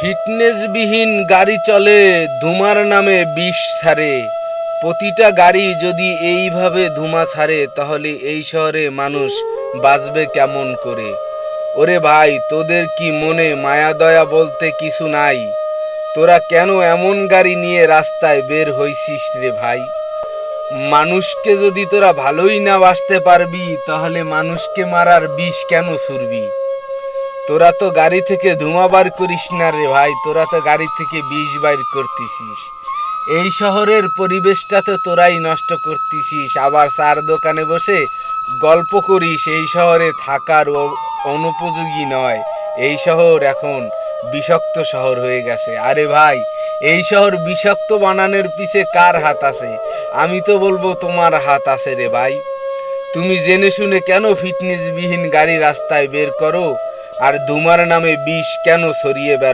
ফিটনেসবিহীন গাড়ি চলে, ধুমার নামে বিষ ছাড়ে। প্রতিটা গাড়ি যদি এইভাবে ধুমা ছাড়ে তাহলে এই শহরে মানুষ বাঁচবে কেমন করে? ওরে ভাই, তোদের কি মনে মায়া দয়া বলতে কিছু নাই? তোরা কেন এমন গাড়ি নিয়ে রাস্তায় বের হইছিস রে ভাই? মানুষকে যদি তোরা ভালোই না বাসতে পারবি তাহলে মানুষকে মারার বিষ কেন ছুড়বি? তোরা তো গাড়ি থেকে ধোঁয়া বার করিস না রে ভাই, তোরা তো গাড়ি থেকে বিষ বাইর করতেছিস। এই শহরের পরিবেশটা তো তোরাই নষ্ট করতেছিস। আবার চার দোকানে বসে গল্প করিস এই শহরে থাকার অনুপযোগী নয়। এই শহর এখন বিষাক্ত শহর হয়ে গেছে। আরে ভাই, এই শহর বিষাক্ত বানানোর পিছে কার হাত আছে? আমি তো বলবো তোমার হাত আছে রে ভাই। তুমি জেনে শুনে কেন ফিটনেসবিহীন গাড়ি রাস্তায় বের করো আর ধুমার নামে বিষ কেন ছড়িয়ে বেড়াও?